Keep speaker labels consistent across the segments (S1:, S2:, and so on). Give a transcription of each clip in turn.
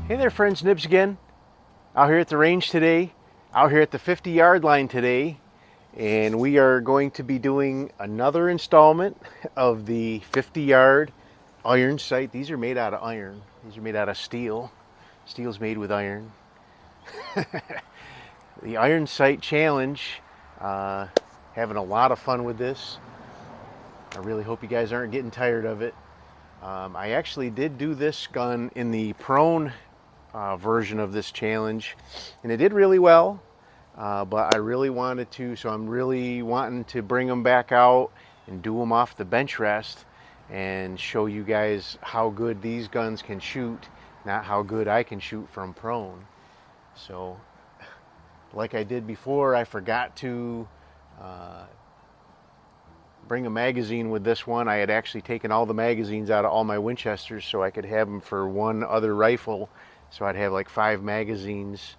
S1: Hey there friends, Nibs again. Out here at the range today, out here at the 50-yard line today, and we are going to be doing another installment of the 50-yard iron sight. These are made out of iron. These are made out of steel. Steel's made with iron. The iron sight challenge. Having a lot of fun with this. I really hope you guys aren't getting tired of it. I actually did do this gun in the prone version of this challenge, and it did really well. But I really wanted to, so I'm really wanting to bring them back out and do them off the bench rest and show you guys how good these guns can shoot, not how good I can shoot from prone. So, like I did before, I forgot to bring a magazine with this one. I had actually taken all the magazines out of all my Winchesters so I could have them for one other rifle. So I'd have like 5 magazines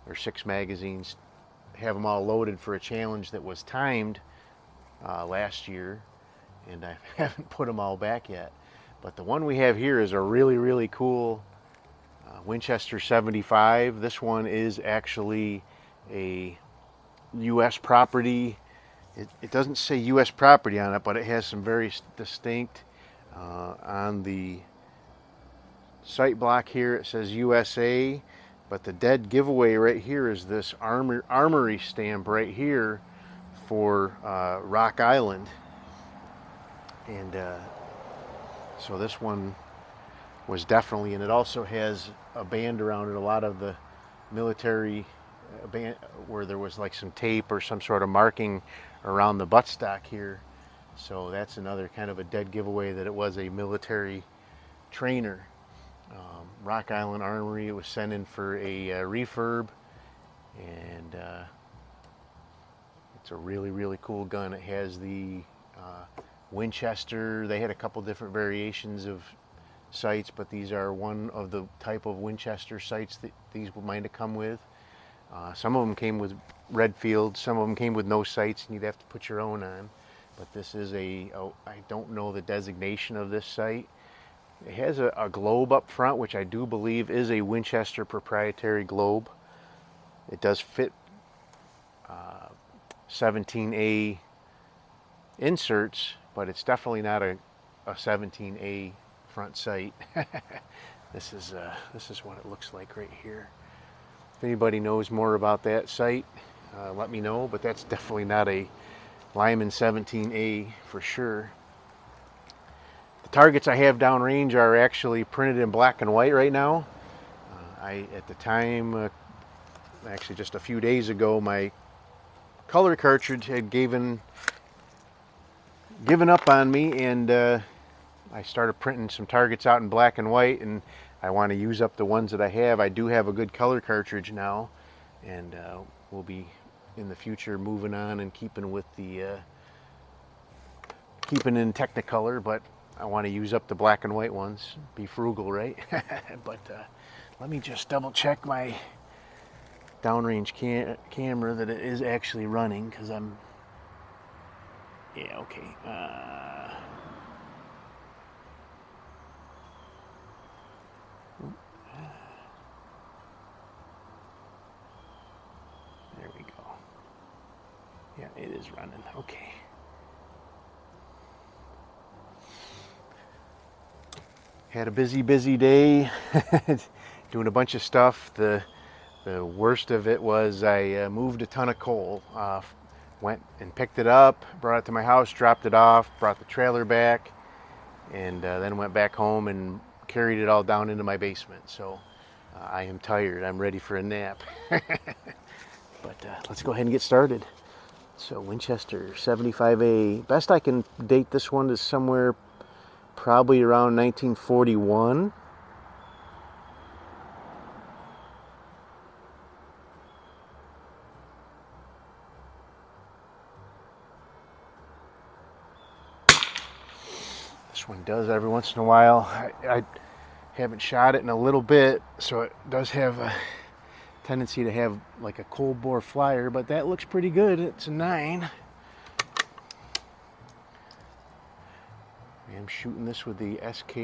S1: or 6 magazines, have them all loaded for a challenge that was timed last year, and I haven't put them all back yet. But the one we have here is a really cool Winchester 75. This one is actually a U.S. property. It doesn't say U.S. property on it, but it has some very distinct on the sight block here. It says USA, but the dead giveaway right here is this armory stamp right here for Rock Island. And so this one was definitely, and it also has a band around it. A lot of the military band where there was like some tape or some sort of marking around the buttstock here. So that's another kind of a dead giveaway that it was a military trainer. Rock Island Armory. It was sent in for a refurb, and it's a really cool gun. It has the Winchester. They had a couple different variations of sights, but these are one of the type of Winchester sights that these might have come with. Some of them came with Redfield, some of them came with no sights, and you'd have to put your own on. But this is I don't know the designation of this sight. It has a globe up front, which I do believe is a Winchester proprietary globe. It does fit 17A inserts, but it's definitely not a 17A front sight. This is what it looks like right here. If anybody knows more about that sight, let me know, but that's definitely not a Lyman 17A for sure. The targets I have downrange are actually printed in black and white right now. At the time, actually just a few days ago, my color cartridge had given up on me, and I started printing some targets out in black and white, and I want to use up the ones that I have. I do have a good color cartridge now, and we'll be in the future moving on and keeping with the keeping in Technicolor, but I want to use up the black and white ones. Be frugal, right? But let me just double check my downrange camera that it is actually running, because yeah, okay. There we go. Yeah, it is running. Okay. Had a busy day doing a bunch of stuff. The worst of it was I moved a ton of coal. Went and picked it up, brought it to my house, dropped it off, brought the trailer back, and then went back home and carried it all down into my basement. So I am tired. I'm ready for a nap. But let's go ahead and get started. So Winchester 75A. Best I can date this one is somewhere probably around 1941. This one does every once in a while. I haven't shot it in a little bit, so it does have a tendency to have like a cold bore flyer, but that looks pretty good. It's a 9. I'm shooting this with the SK,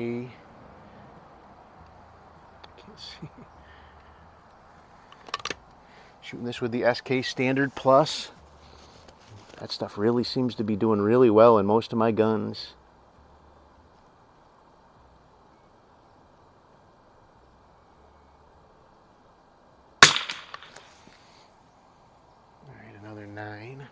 S1: can't Let's see. Shooting this with the SK Standard Plus. That stuff really seems to be doing really well in most of my guns. All right, another 9.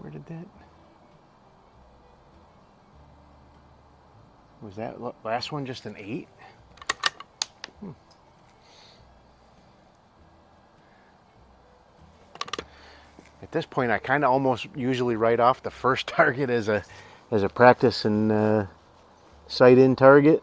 S1: Where did that? Was that last one just an 8? At this point, I kind of almost usually write off the first target as a practice and sight-in target.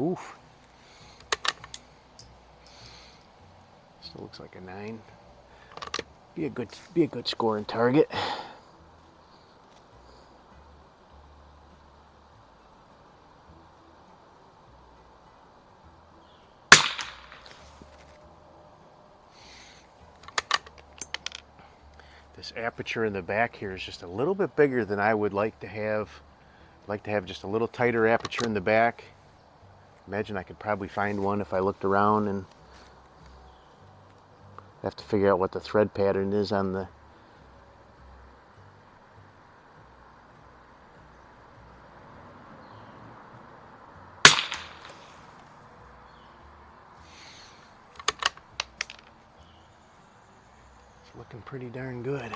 S1: Oof. Still looks like a 9. Be a good scoring target. This aperture in the back here is just a little bit bigger than I would like to have. I'd like to have just a little tighter aperture in the back. Imagine I could probably find one if I looked around, and have to figure out what the thread pattern is on the It's looking pretty darn good.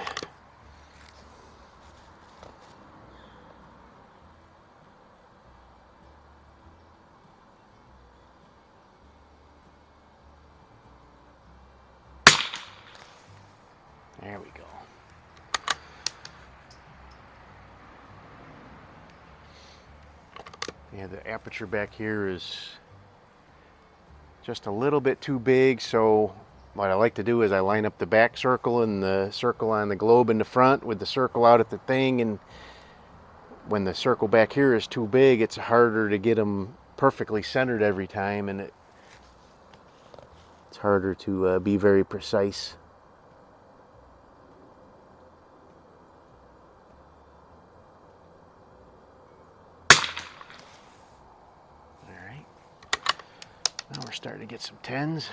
S1: There we go. Yeah, the aperture back here is just a little bit too big, so what I like to do is I line up the back circle and the circle on the globe in the front with the circle out at the thing, and when the circle back here is too big, it's harder to get them perfectly centered every time, and it's harder to be very precise. Now we're starting to get some 10s.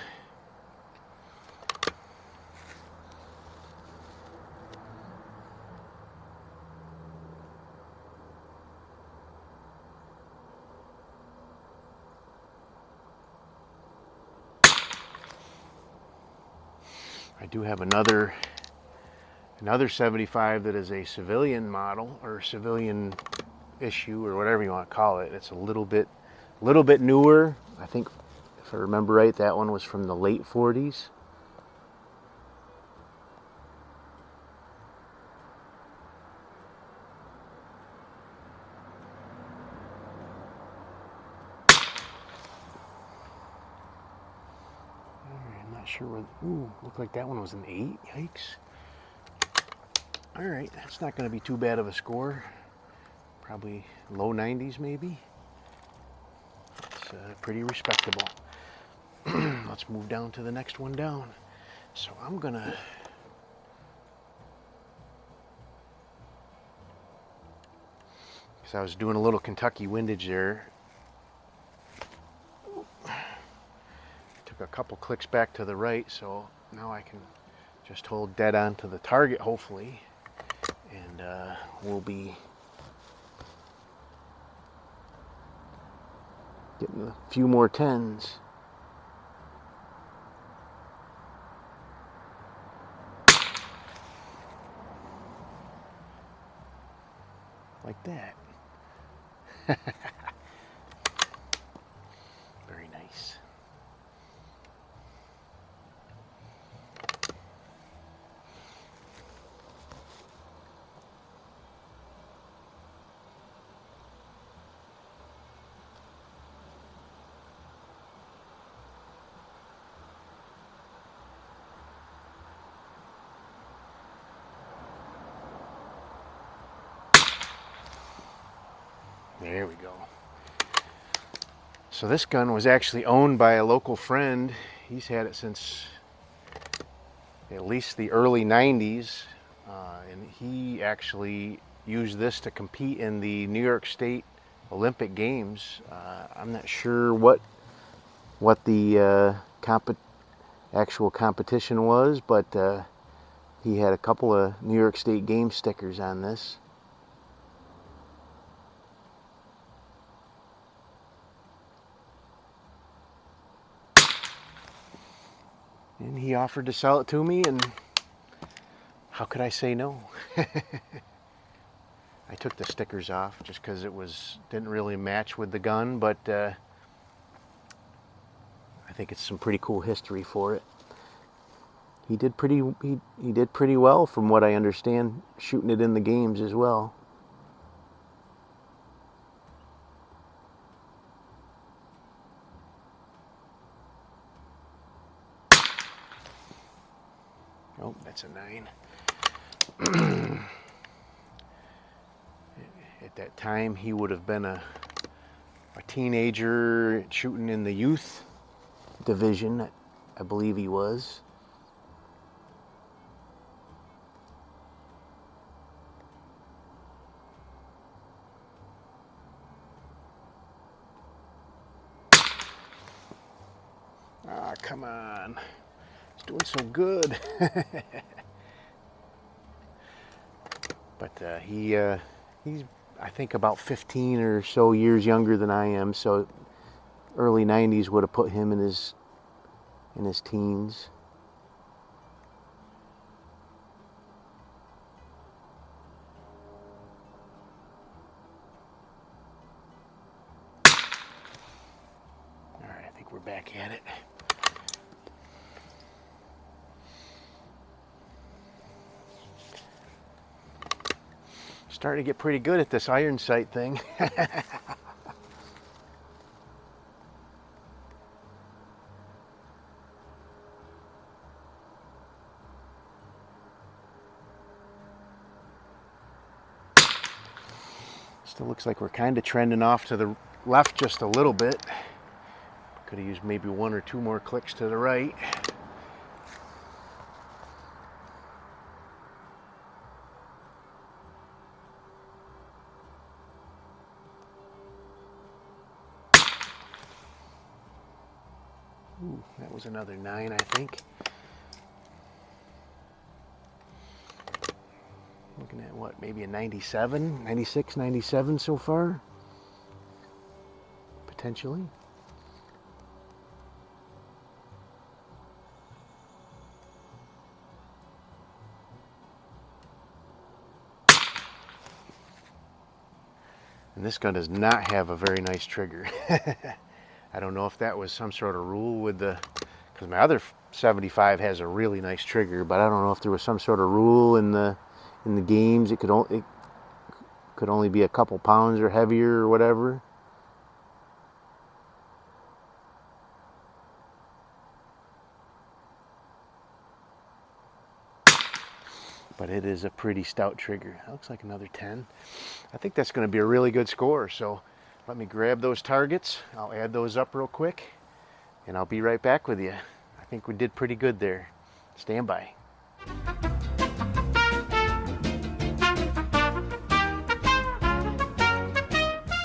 S1: I do have another 75 that is a civilian model or civilian issue or whatever you want to call it. It's a little bit newer. I think, if I remember right, that one was from the late 40s. I'm not sure where. Ooh, looked like that one was an 8. Yikes. All right, that's not going to be too bad of a score. Probably low 90s, maybe. It's pretty respectable. Let's move down to the next one down. So I'm gonna because I was doing a little Kentucky windage there. Took a couple clicks back to the right, so now I can just hold dead on to the target, hopefully, and we'll be getting a few more 10s. Like that. Very nice. There we go. So this gun was actually owned by a local friend. He's had it since at least the early 90s. And he actually used this to compete in the New York State Olympic Games. I'm not sure what the actual competition was, but he had a couple of New York State game stickers on this. And he offered to sell it to me, and how could I say no? I took the stickers off just because it didn't really match with the gun, but I think it's some pretty cool history for it. He did pretty well from what I understand, shooting it in the games as well. Oh, that's a 9. At that time, he would have been a teenager shooting in the youth division, I believe he was. Ah, come on. He's doing so good. But he's, I think, about 15 or so years younger than I am, so early 90s would have put him in his teens. All right, I think we're back at it. Starting to get pretty good at this iron sight thing. Still looks like we're kind of trending off to the left just a little bit. Could have used maybe 1 or 2 more clicks to the right. Ooh, that was another 9, I think. Looking at what, maybe a 97, 96, 97 so far? Potentially. And this gun does not have a very nice trigger. I don't know if that was some sort of rule with because my other 75 has a really nice trigger, but I don't know if there was some sort of rule in the games. It could only be a couple pounds or heavier or whatever. But it is a pretty stout trigger. That looks like another 10. I think that's going to be a really good score. So let me grab those targets. I'll add those up real quick, and I'll be right back with you. I think we did pretty good there. Stand by.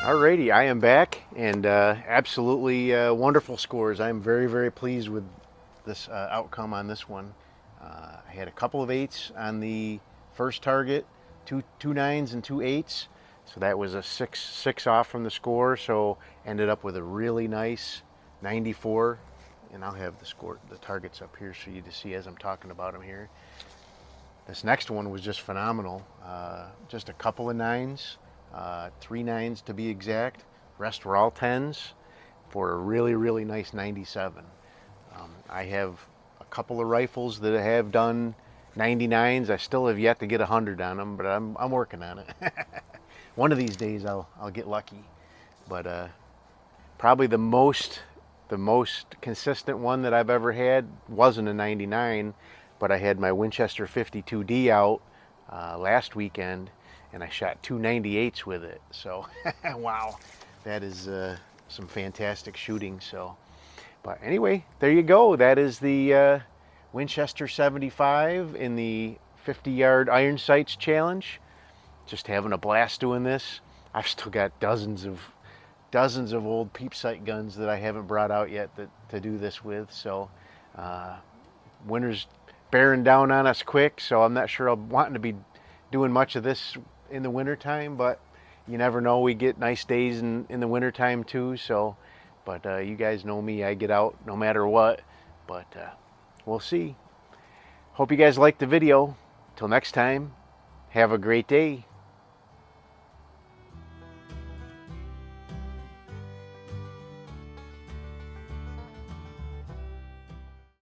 S1: Alrighty, I am back, and absolutely wonderful scores. I'm very, very pleased with this outcome on this one. I had a couple of 8s on the first target, two 9s and 2 8s. So that was a 6 off from the score. So ended up with a really nice 94. And I'll have the targets up here for you to see as I'm talking about them here. This next one was just phenomenal. Just a couple of 9s, 3 9s to be exact. The rest were all 10s for a really, really nice 97. I have a couple of rifles that have done 99s. I still have yet to get 100 on them, but I'm working on it. One of these days I'll get lucky. But probably the most consistent one that I've ever had wasn't a 99, but I had my Winchester 52D out last weekend, and I shot 298s with it. So wow, that is some fantastic shooting. So, but anyway, there you go. That is the Winchester 75 in the 50-yard iron sights challenge. Just having a blast doing this. I've still got dozens of old peep sight guns that I haven't brought out yet to do this with. So winter's bearing down on us quick, so I'm not sure I'm wanting to be doing much of this in the wintertime, but you never know. We get nice days in the wintertime too. So, but you guys know me, I get out no matter what. But we'll see. Hope you guys liked the video. Till next time, have a great day.